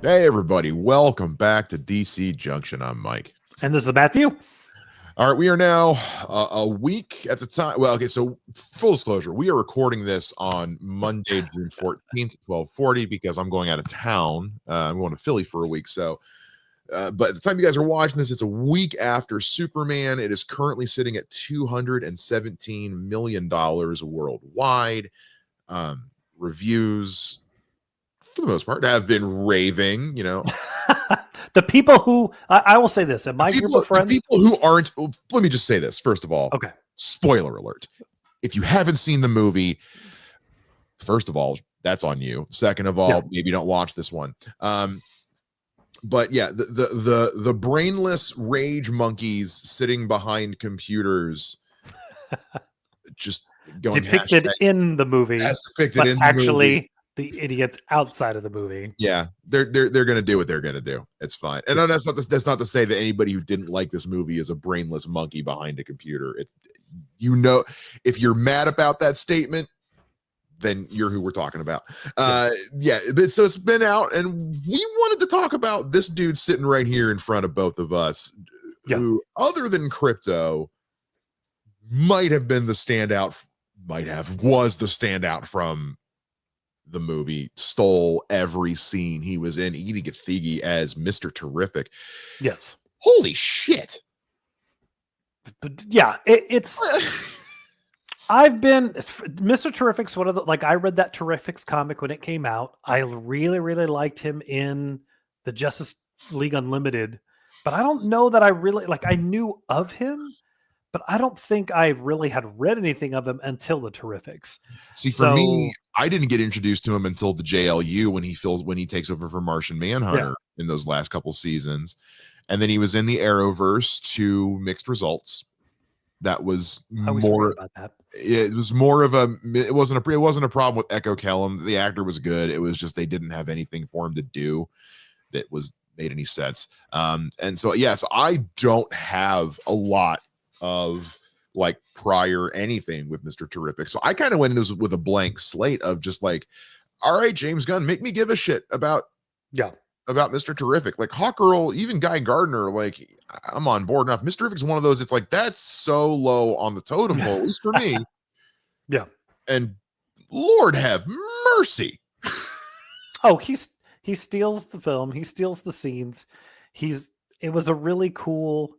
Hey, everybody. Welcome back to DC Junction. I'm Mike. And this is Matthew. All right. We are now a week at the time. Well, okay. So full disclosure, we are recording this on Monday, June 14th, 12:40, because I'm going out of town. I'm going to Philly for a week. So, but at the time you guys are watching this, it's a week after Superman. It is currently sitting at $217 million worldwide. Reviews, for the most part, have been raving, The people who I will say this, and my group of friends, the people who aren't. Let me just say this first of all. Okay. Spoiler alert: if you haven't seen the movie, first of all, that's on you. Second of all, maybe don't watch this one. But yeah, the brainless rage monkeys sitting behind computers, just going depicted in the movie, as depicted in actually the movie. The idiots outside of the movie. Yeah, they're gonna do what they're gonna do. It's fine. And that's not to say that anybody who didn't like this movie is a brainless monkey behind a computer. If you're mad about that statement, then you're who we're talking about. But so it's been out, and we wanted to talk about this dude sitting right here in front of both of us, who, other than Crypto, was the standout from the movie, stole every scene he was in. Edi Gathegi as Mr. Teriffic. Yes. Holy shit. But yeah, it's Mr. Terrific's one of the, I read that Terrific's comic when it came out. I really, really liked him in the Justice League Unlimited, but I don't know that I really, I knew of him, but I don't think I really had read anything of him until the Terrifics. See, for me, I didn't get introduced to him until the JLU when he takes over for Martian Manhunter in those last couple seasons. And then he was in the Arrowverse to mixed results. That was more about that. It was more of it wasn't a problem with Echo Kellum. The actor was good. It was just they didn't have anything for him to do that made any sense. And so yes, I don't have a lot of prior anything with Mr. Terrific. So I kind of went into with a blank slate of just all right, James Gunn, make me give a shit about Mr. Terrific. Hawkgirl, even Guy Gardner, I'm on board enough. Mr. Terrific's one of those, it's that's so low on the totem pole, at least for me. Yeah. And Lord have mercy. Oh, he steals the film, he steals the scenes. It was a really cool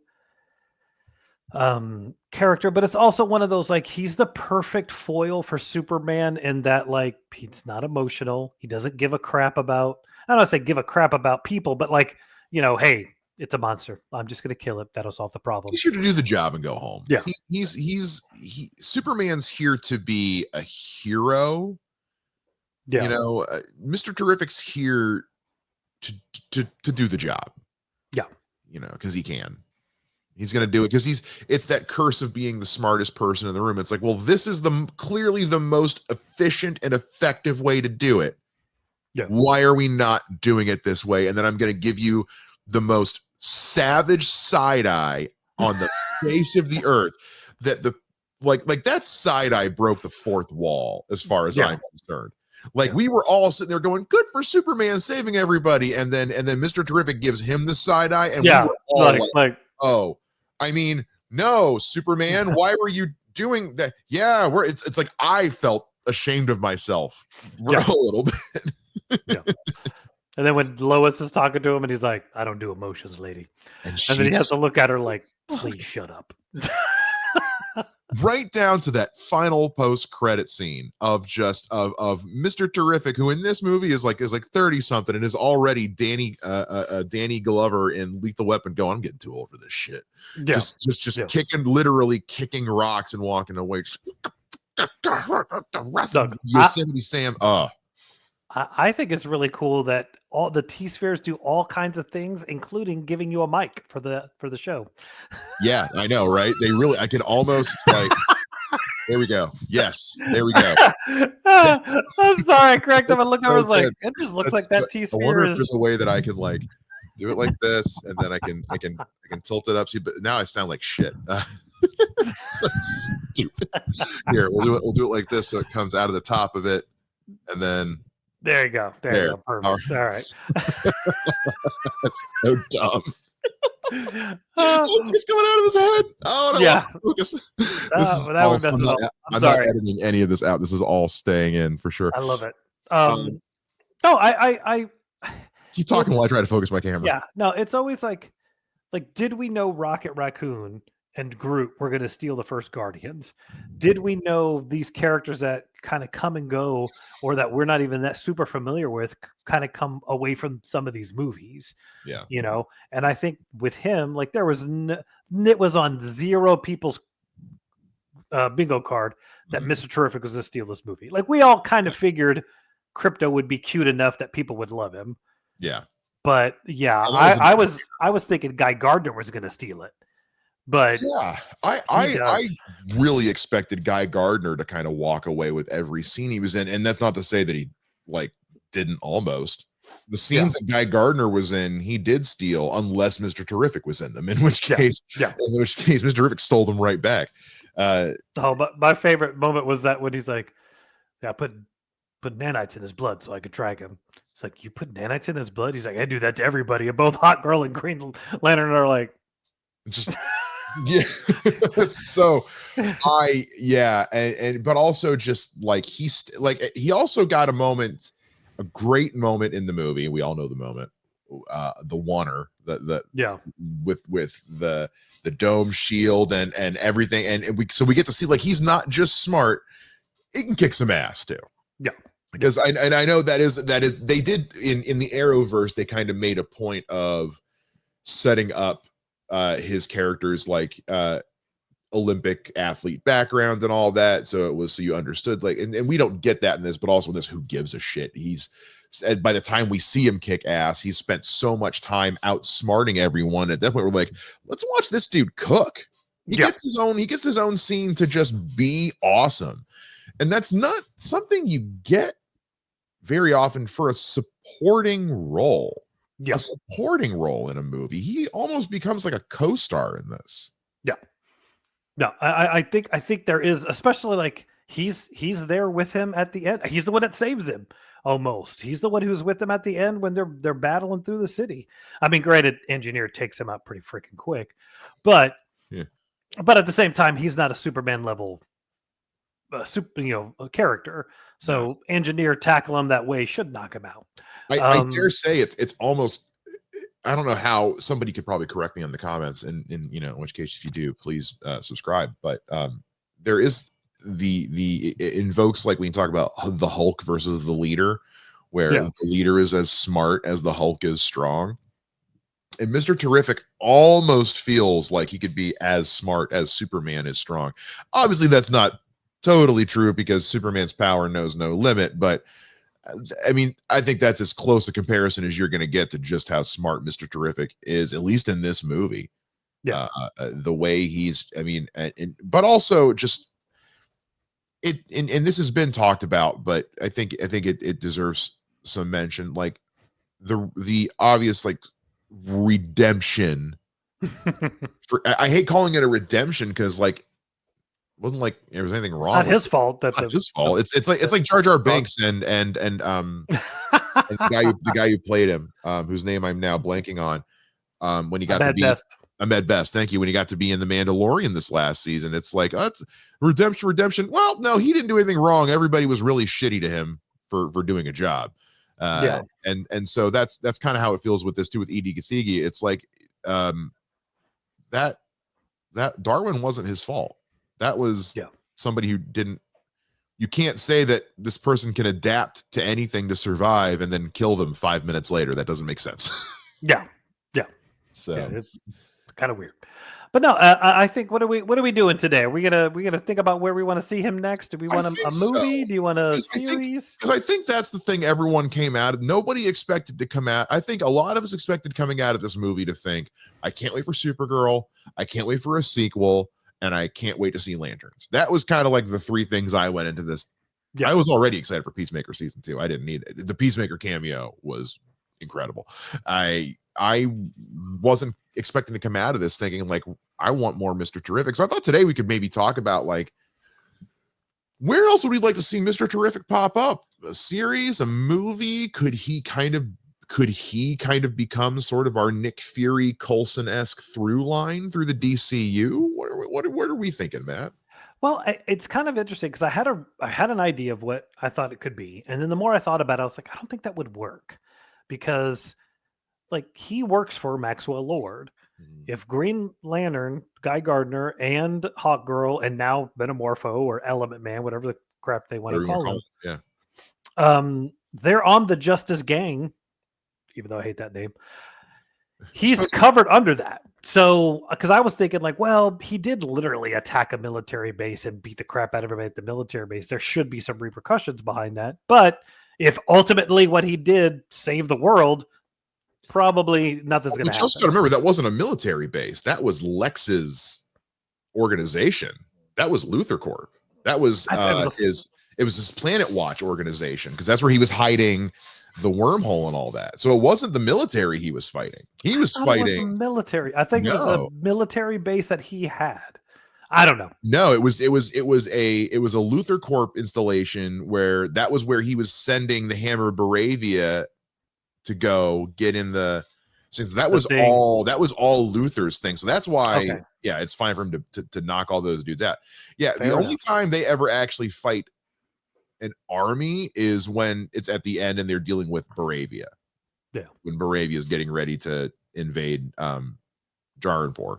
character, but it's also one of those he's the perfect foil for Superman in that he's not emotional, he doesn't give a crap about, I don't want to say give a crap about people, but hey, it's a monster, I'm just gonna kill it, that'll solve the problem. He's here to do the job and go home. Yeah, Superman's here to be a hero. Yeah, Mr. Terrific's here to do the job. Yeah, because he can. He's going to do it because it's that curse of being the smartest person in the room. It's this is clearly the most efficient and effective way to do it. Yeah. Why are we not doing it this way? And then I'm going to give you the most savage side eye on the face of the earth that that side eye broke the fourth wall as far as I'm concerned. We were all sitting there going, good for Superman saving everybody. And then Mr. Terrific gives him the side eye. And we were all oh, I mean, no, Superman, why were you doing that? Yeah, it's I felt ashamed of myself a little bit. And then when Lois is talking to him and he's like, I don't do emotions, lady. And then he has to look at her please shut up. Right down to that final post-credit scene of Mr. Terrific, who in this movie is 30 something and is already Danny Glover in Lethal Weapon going, I'm getting too old for this shit. Yeah. Just literally kicking rocks and walking away. Yosemite Sam. I think it's really cool that all the T-Spheres do all kinds of things, including giving you a mic for the show. Yeah, I know, right? They really, I can almost there we go. Yes, there we go. I'm sorry, I cracked him and looked over. I was it just looks like that T-Sphere. I wonder if there's a way that I can do it like this, and then I can tilt it up. See, but now I sound like shit. It's so stupid. Here, we'll do it like this, so it comes out of the top of it, and then There you go. There you go. Perfect. All right. That's so dumb. It's coming out of his head. Oh, and I Yeah. lost focus. That would mess it up. I'm sorry. not editing any of this out. This is all staying in for sure. I love it. Um, No, I keep talking while I try to focus my camera. Yeah, no, it's always like, did we know Rocket Raccoon and Groot were going to steal the first Guardians? Did we know these characters that kind of come and go, or that we're not even that super familiar with, kind of come away from some of these movies? Yeah, you know. And I think with him, like, there was it was on zero people's bingo card that Mr. Terrific was going to steal this movie. Like, we all kind of figured Crypto would be cute enough that people would love him. Yeah. But yeah, I was thinking Guy Gardner was going to steal it. But yeah, I really expected Guy Gardner to kind of walk away with every scene he was in, and that's not to say that he like didn't almost. The scenes that Guy Gardner was in, he did steal, unless Mr. Terrific was in them. In which case, Mr. Terrific stole them right back. But my favorite moment was that when he's like, "Yeah, I put nanites in his blood so I could track him." It's like, "You put nanites in his blood?" He's like, "I do that to everybody." And both Hot Girl and Green Lantern are like, just yeah. So but also just like he also got a great moment in the movie. We all know the moment, the oneer, with the dome shield and everything, and we get to see, like, he's not just smart, he can kick some ass too. Yeah. Because I know that is they did in the Arrowverse, they kind of made a point of setting up his characters like Olympic athlete background and all that, so you understood, like, and we don't get that in this, but also in this, who gives a shit? By the time we see him kick ass, he's spent so much time outsmarting everyone. At that point, we're like, let's watch this dude cook. He gets his own scene to just be awesome. And that's not something you get very often for a supporting role. A supporting role in a movie. He almost becomes like a co-star in this. Yeah. No, I think there is, especially like he's there with him at the end. He's the one that saves him almost. He's the one who's with them at the end when they're battling through the city. I mean, granted, Engineer takes him out pretty freaking quick, but at the same time, he's not a Superman level character. So Engineer tackle him that way should knock him out. I dare say it's almost, I don't know how, somebody could probably correct me on the comments, and in which case, if you do, please subscribe. But there is it invokes, like, when you talk about the Hulk versus the leader, where the leader is as smart as the Hulk is strong. And Mr. Terrific almost feels like he could be as smart as Superman is strong. Obviously, that's not totally true, because Superman's power knows no limit, but I mean, I think that's as close a comparison as you're going to get to just how smart Mr. Terrific is, at least in this movie. The way he's, but also just and this has been talked about, but I think it deserves some mention, like the obvious, like, redemption. I hate calling it a redemption, because, like, wasn't like there was anything wrong. It's not his fault. His fault. It's like Jar Jar Binks and the guy who played him, whose name I'm now blanking on. When he got to be Ahmed Best, thank you. When he got to be in The Mandalorian this last season, it's like, oh, it's redemption. Well, no, he didn't do anything wrong. Everybody was really shitty to him for doing a job. And so that's kind of how it feels with this too, with Edi Gathegi. It's like that Darwin wasn't his fault. That was somebody who didn't. You can't say that this person can adapt to anything to survive and then kill them 5 minutes later. That doesn't make sense. Yeah. So it's kind of weird. But no, I think what are we doing today? Are we gonna think about where we want to see him next? Do we want a movie? So. Do you want a series? Because I think that's the thing everyone came out of. Nobody expected to come out. I think a lot of us expected coming out of this movie to think, I can't wait for Supergirl. I can't wait for a sequel. And I can't wait to see Lanterns. That was kind of like the three things I went into this. I was already excited for Peacemaker season 2. I didn't need it. The Peacemaker cameo was incredible. I wasn't expecting to come out of this thinking, like, I want more Mr. Terrific. So I thought today we could maybe talk about, like, Where else would we like to see Mr. Terrific pop up? A series, a movie? Could he kind of become sort of our Nick Fury Coulson-esque through line through the DCU? What are we thinking, Matt? Well, it's kind of interesting because I had an idea of what I thought it could be, and then the more I thought about it, I was like, I don't think that would work because like he works for Maxwell Lord. If Green Lantern, Guy Gardner, and Hawkgirl, and now Metamorpho or Element Man, whatever the crap they want to call him, yeah, they're on the Justice Gang, even though I hate that name. He's covered under that. So, because I was thinking, like, well, he did literally attack a military base and beat the crap out of everybody at the military base. There should be some repercussions behind that. But if ultimately what he did saved the world, probably nothing's going to happen. You also got to remember that wasn't a military base. That was Lex's organization. That was Luthor Corp. That was his Planet Watch organization, because that's where he was hiding the wormhole and all that. So it wasn't the military he was fighting. He was fighting military. I think it was a military base that he had. I don't know. No, it was a Luthor Corp installation where that was where he was sending the Hammer of Baravia to go get in the, since that was all Luthor's thing. So that's why yeah, it's fine for him to knock all those dudes out. Yeah, the only time they ever actually fight an army is when it's at the end and they're dealing with Baravia. Yeah. When Baravia is getting ready to invade Jaranpur.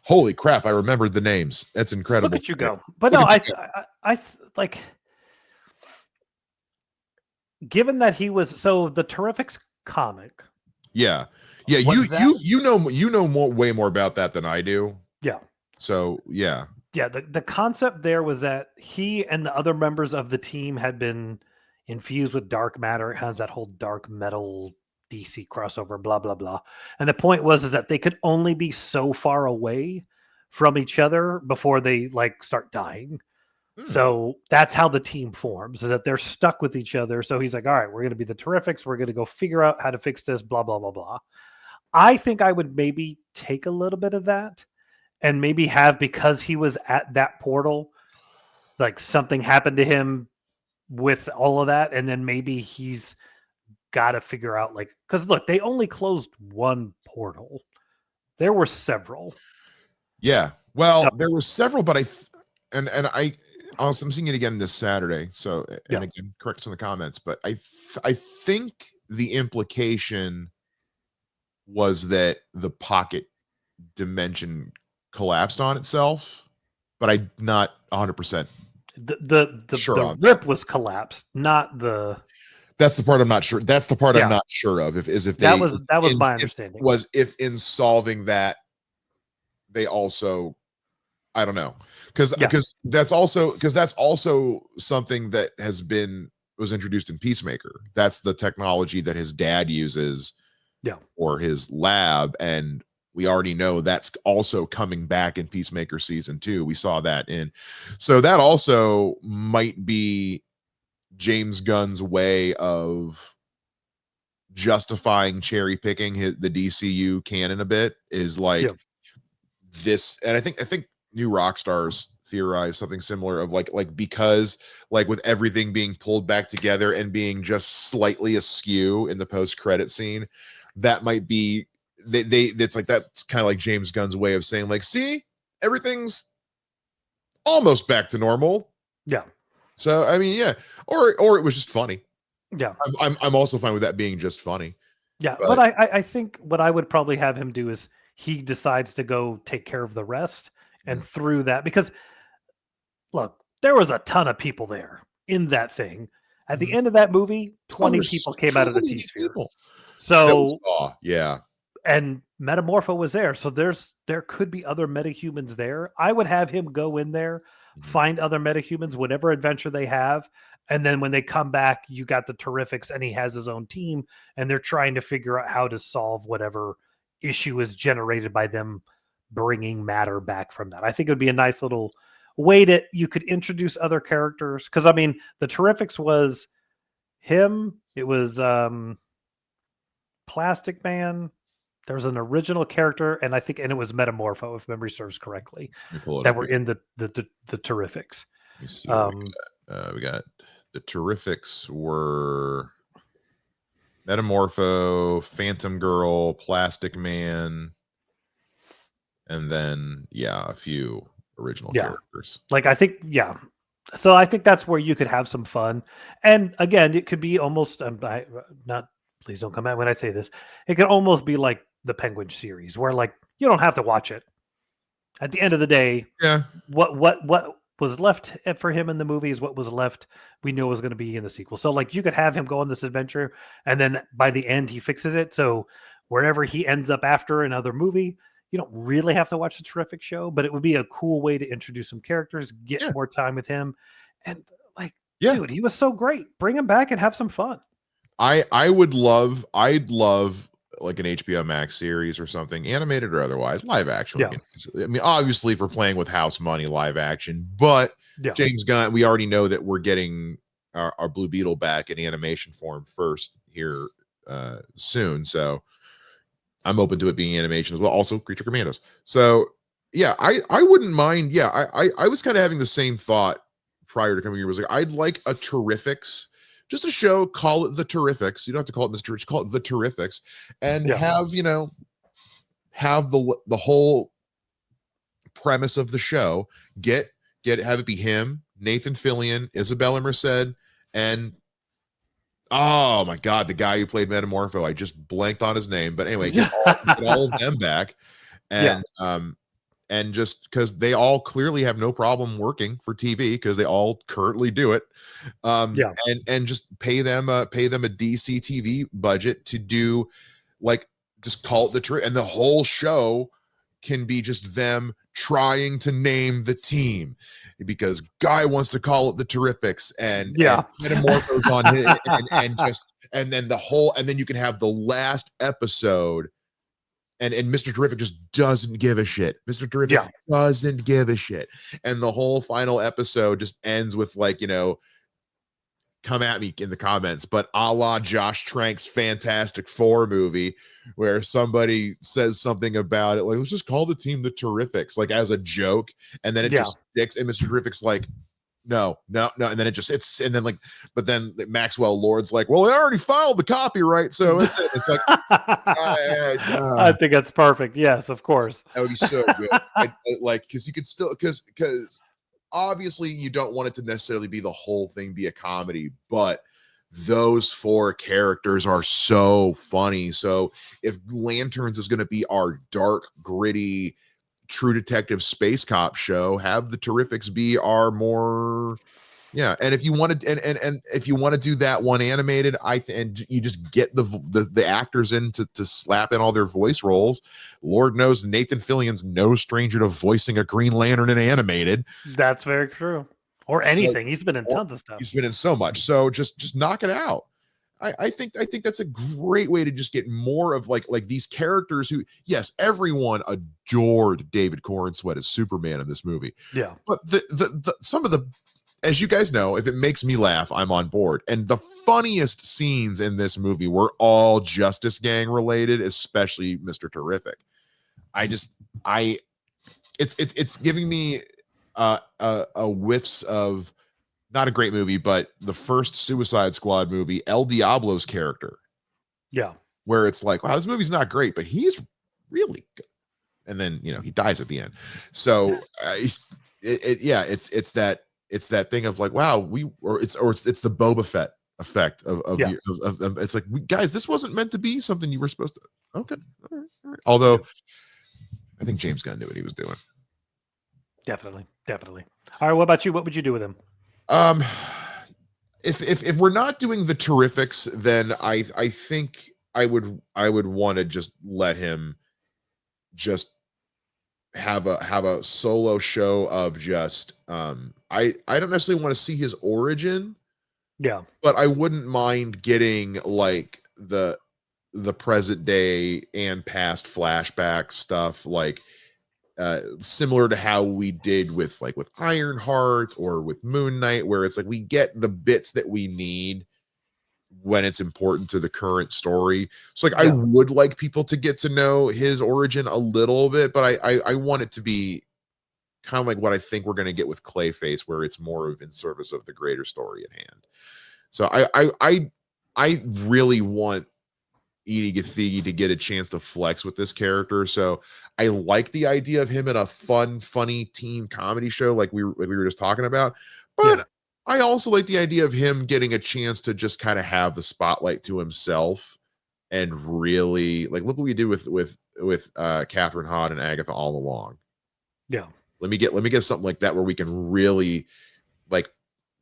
Holy crap, I remembered the names. That's incredible. Look at you go. But no, I like, given that he was, so the Terrifics comic. Yeah. Yeah, you know way more about that than I do. Yeah. So, yeah. Yeah, the concept there was that he and the other members of the team had been infused with dark matter. It has that whole dark metal DC crossover, blah, blah, blah. And the point was that they could only be so far away from each other before they like start dying. So that's how the team forms, is that they're stuck with each other. So he's like, all right, we're going to be the Terrifics. We're going to go figure out how to fix this, blah, blah, blah, blah. I think I would maybe take a little bit of that and maybe have, because he was at that portal, like something happened to him with all of that. And then maybe he's got to figure out, like, because look, they only closed one portal. There were several. Yeah. Well, there were several, but I'm seeing it again this Saturday. So, and again, correct us in the comments, but I think the implication was that the pocket dimension collapsed on itself, but I'm not 100% sure. The rip was collapsed, not the. That's the part I'm not sure. That's the part I'm not sure of. If that was my understanding. If in solving that, they also, I don't know, because that's also something that was introduced in Peacemaker. That's the technology that his dad uses, or his lab, and we already know that's also coming back in Peacemaker season 2. We saw that so that also might be James Gunn's way of justifying cherry picking the DCU canon a bit, is like this. And I think New Rockstars theorized something similar of like because like with everything being pulled back together and being just slightly askew in the post-credit scene, that might be it's like, that's kind of like James Gunn's way of saying, like, see, everything's almost back to normal. Yeah. So I mean, yeah, or it was just funny. Yeah. I'm also fine with that being just funny. Yeah, but I think what I would probably have him do is he decides to go take care of the rest, and through that, because look, there was a ton of people there in that thing. At the end of that movie, 20 people came out of the T-Sphere. So yeah. And Metamorpho was there. So there could be other metahumans there. I would have him go in there, find other metahumans, whatever adventure they have. And then when they come back, you got the Terrifics, and he has his own team, and they're trying to figure out how to solve whatever issue is generated by them bringing matter back from that. I think it would be a nice little way that you could introduce other characters. Because, I mean, the Terrifics was him. It was Plastic Man. There was an original character, and it was Metamorpho, if memory serves correctly, that were in the Terrifics. Let me see what we got. The Terrifics were Metamorpho, Phantom Girl, Plastic Man, and then a few original characters. Like I think, so I think that's where you could have some fun. And again, it could be almost please don't come out when I say this. It could almost be like the Penguin series, where like you don't have to watch it. At the end of the day, what was left for him in the movie is what was left. We know was going to be in the sequel. So like you could have him go on this adventure, and then by the end he fixes it. So wherever he ends up after another movie, you don't really have to watch the Terrific show, but it would be a cool way to introduce some characters, get more time with him, and like, dude, he was so great. Bring him back and have some fun. I'd love like an HBO Max series or something, animated or otherwise, live action. I mean, obviously for playing with house money, live action, but James Gunn, we already know that we're getting our Blue Beetle back in animation form first here soon. So I'm open to it being animation as well. Also Creature Commandos. So I wouldn't mind. I was kind of having the same thought prior to coming here. Was like, I'd like a Terrifics, just a show, call it the Terrifics. You don't have to call it Mr. Rich, call it the Terrifics, and have the whole premise of the show. Have it be him, Nathan Fillion, Isabella Merced, and oh my God, the guy who played Metamorpho. I just blanked on his name, but anyway, get all of them back, and and just because they all clearly have no problem working for TV because they all currently do it, and just pay them a DC TV budget to do, like, just call it the trip, and the whole show can be just them trying to name the team because Guy wants to call it the Terrifics, and Metamorphos on his, and then you can have the last episode. And Mr. Terrific just doesn't give a shit. Mr. Terrific doesn't give a shit. And the whole final episode just ends with, like, come at me in the comments, but a la Josh Trank's Fantastic Four movie, where somebody says something about it, like, let's just call the team the Terrifics, like as a joke. And then it just sticks. And Mr. Terrific's like, no. And then but then Maxwell Lord's like, well, they already filed the copyright. So it's like, I think that's perfect. Yes, of course. That would be so good. Like, cause you could still, cause obviously you don't want it to necessarily be the whole thing, be a comedy, but those four characters are so funny. So if Lanterns is going to be our dark, gritty, True Detective space cop show, have the Terrifics be our more and if you want to and if you want to do that one animated, and you just get the actors in to slap in all their voice roles. Lord knows Nathan Fillion's no stranger to voicing a Green Lantern in animated. That's very true. Or anything. He's been in tons of stuff. He's been in so much. So just knock it out. I think that's a great way to just get more of like these characters who, yes, everyone adored David Corenswet as Superman in this movie. Yeah. But some of the, as you guys know, if it makes me laugh, I'm on board. And the funniest scenes in this movie were all Justice Gang related, especially Mr. Terrific. It's giving me a whiffs of, not a great movie, but the first Suicide Squad movie, El Diablo's character. Yeah. Where it's like, wow, this movie's not great, but he's really good. And then, he dies at the end. So it's that thing of like, wow, it's the Boba Fett effect of it's like, guys, this wasn't meant to be something you were supposed to. Okay. All right. Although I think James Gunn knew what he was doing. Definitely. All right. What about you? What would you do with him? If we're not doing the Terrifics, then I think I would want to just let him just have a solo show of just I don't necessarily want to see his origin, but I wouldn't mind getting like the present day and past flashback stuff, like similar to how we did with Ironheart or with Moon Knight, where it's like we get the bits that we need when it's important to the current story. So I would like people to get to know his origin a little bit, but I want it to be kind of like what I think we're going to get with Clayface, where it's more of in service of the greater story at hand. So I really want Edi Gathegi to get a chance to flex with this character. So I like the idea of him in a fun, funny teen comedy show like we were just talking about. But I also like the idea of him getting a chance to just kind of have the spotlight to himself and really like look what we did with Catherine Hahn and Agatha all along. Yeah. Let me get something like that where we can really like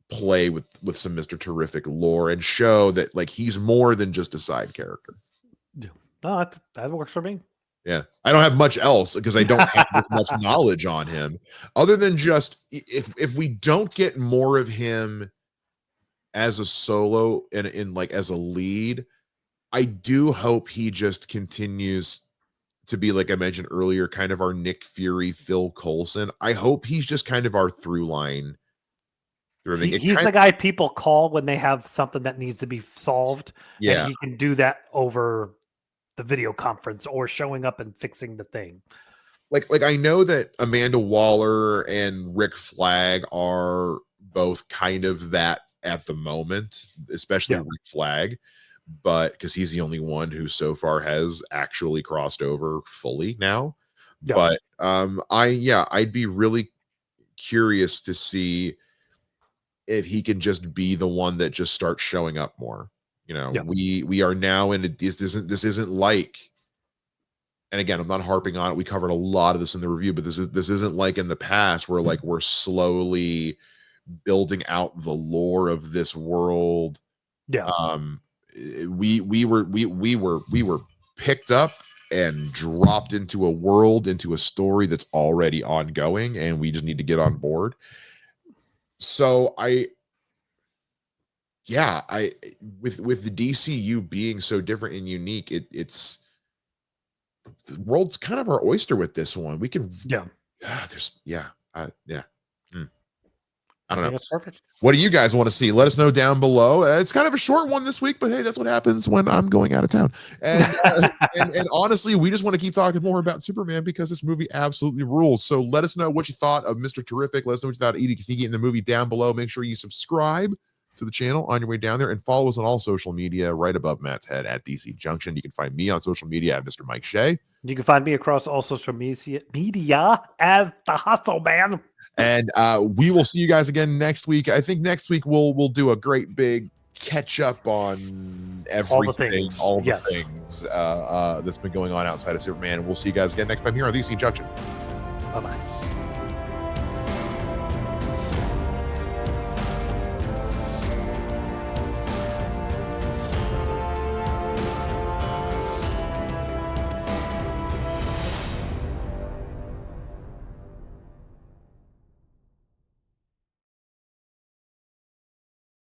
play with some Mr. Teriffic lore and show that like he's more than just a side character. Yeah. No, that works for me. Yeah. I don't have much else because I don't have as much knowledge on him other than just if we don't get more of him as a solo and in like as a lead, I do hope he just continues to be, like I mentioned earlier, kind of our Nick Fury, Phil Coulson. I hope he's just kind of our through line. He's the guy people call when they have something that needs to be solved. Yeah. And he can do that over the video conference or showing up and fixing the thing. Like I know that Amanda Waller and Rick Flag are both kind of that at the moment, especially Rick Flag, but because he's the only one who so far has actually crossed over fully now. But I'd be really curious to see if he can just be the one that just starts showing up more. You know, we are now in this isn't like, and again, I'm not harping on it. We covered a lot of this in the review, but this isn't like in the past where like we're slowly building out the lore of this world. Yeah. We were picked up and dropped into a world, into a story that's already ongoing, and we just need to get on board. So with the DCU being so different and unique, it's the world's kind of our oyster with this one. We can I don't know. That's perfect. What do you guys want to see? Let us know down below. It's kind of a short one this week, but hey, that's what happens when I'm going out of town. And and honestly, we just want to keep talking more about Superman because this movie absolutely rules. So let us know what you thought of Mr. Teriffic. Let us know what you thought of Edi Gathegi in the movie down below. Make sure you subscribe to the channel on your way down there and follow us on all social media right above Matt's head at DC Junction. You can find me on social media at Mr. Mike Shea. You can find me across all social media as the Hustle Man. And we will see you guys again next week. I think next week we'll do a great big catch up on everything, all the things that's been going on outside of Superman. We'll see you guys again next time here on DC Junction. Bye-bye.